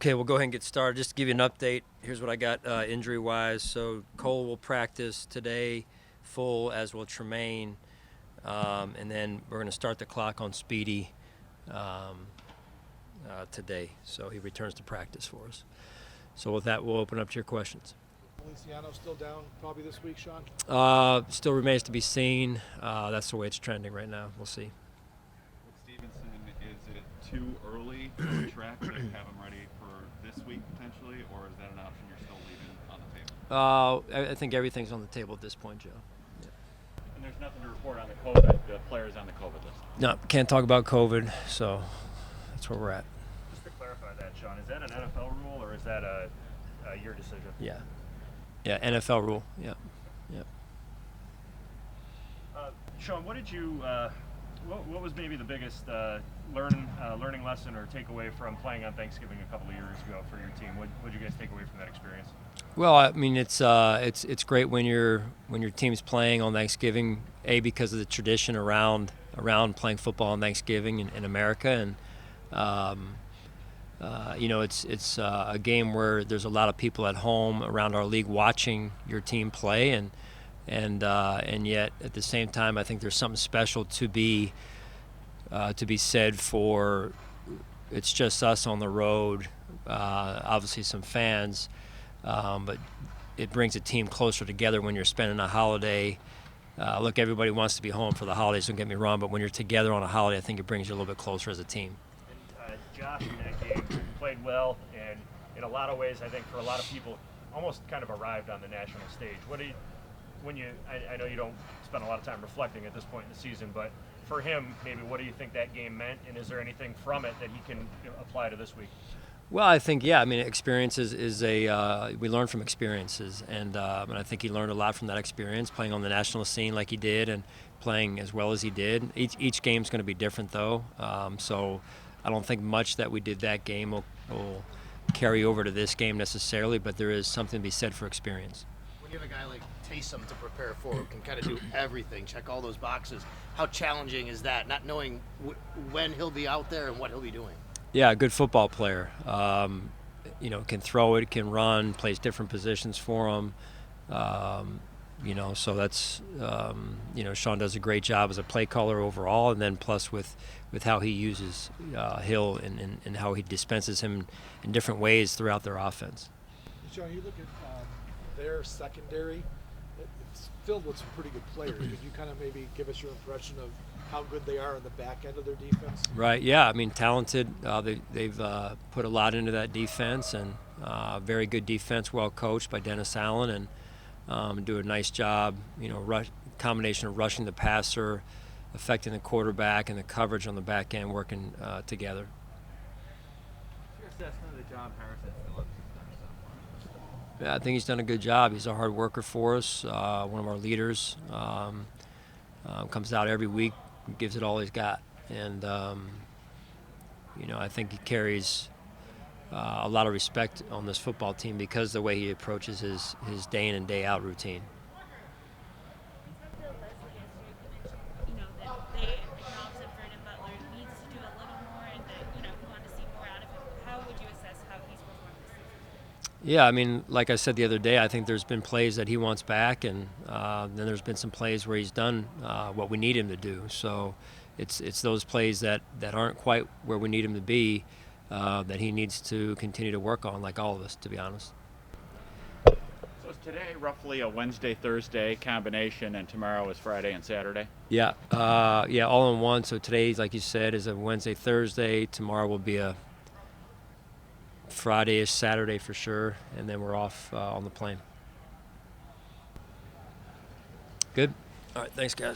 Okay, we'll go ahead and get started. Just to give you an update, here's what I got injury-wise. So Cole will practice today, full, as will Tremaine. And then we're going to start the clock on Speedy today. So he returns to practice for us. So with that, we'll open up to your questions. Feliciano still down probably this week, Sean? Still remains to be seen. That's the way it's trending right now. We'll see. With Stevenson, is it too early to track to have him ready for this week potentially, or is that an option you're still leaving on the table? I think everything's on the table at this point, Joe. Yeah. And there's nothing to report on the players on the COVID list? No, can't talk about COVID, so that's where we're at. Just to clarify that, Sean, is that an NFL rule or is that your decision? Yeah. Yeah, NFL rule. Yeah. Sean, what did you? What was maybe the biggest learning lesson or takeaway from playing on Thanksgiving a couple of years ago for your team? What did you guys take away from that experience? Well, I mean, it's great when your team's playing on Thanksgiving. Because of the tradition around playing football on Thanksgiving in America, and it's a game where there's a lot of people at home around our league watching your team play, and yet at the same time, I think there's something special to be said for. It's just us on the road, obviously some fans, but it brings a team closer together when you're spending a holiday. Look, everybody wants to be home for the holidays, don't get me wrong, but when you're together on a holiday, I think it brings you a little bit closer as a team. And Josh in that game played well, and in a lot of ways, I think for a lot of people, almost kind of arrived on the national stage. I know you don't spend a lot of time reflecting at this point in the season, but for him, maybe what do you think that game meant, and is there anything from it that he can apply to this week? Well, I think, experiences we learn from experiences, and I think he learned a lot from that experience, playing on the national scene like he did and playing as well as he did. Each game's going to be different, though, so I don't think much that we did that game will carry over to this game necessarily, but there is something to be said for experience. When you have a guy like Taysom to prepare for, who can kind of do everything, check all those boxes, how challenging is that, not knowing when he'll be out there and what he'll be doing? Yeah, a good football player. Can throw it, can run, plays different positions for him. So that's, Sean does a great job as a play caller overall, and then plus with how he uses Hill and how he dispenses him in different ways throughout their offense. Sean, you look at their secondary, it's filled with some pretty good players. Could you kind of maybe give us your impression of how good they are on the back end of their defense? Right, yeah. I mean, talented. They've put a lot into that defense, and very good defense, well coached by Dennis Allen, and do a nice job, combination of rushing the passer, affecting the quarterback, and the coverage on the back end working together. What's your assessment of the job Harrison Phillips has done so far? Yeah, I think he's done a good job. He's a hard worker for us, one of our leaders. Comes out every week, gives it all he's got, and I think he carries a lot of respect on this football team because of the way he approaches his day in and day out routine. Yeah, I mean, like I said the other day, I think there's been plays that he wants back, and then there's been some plays where he's done what we need him to do. So it's those plays that aren't quite where we need him to be that he needs to continue to work on, like all of us, to be honest. So is today roughly a Wednesday-Thursday combination, and tomorrow is Friday and Saturday? Yeah, all in one. So today, like you said, is a Wednesday-Thursday. Tomorrow will be a Friday is Saturday for sure, and then we're off on the plane. Good? All right, thanks, guys.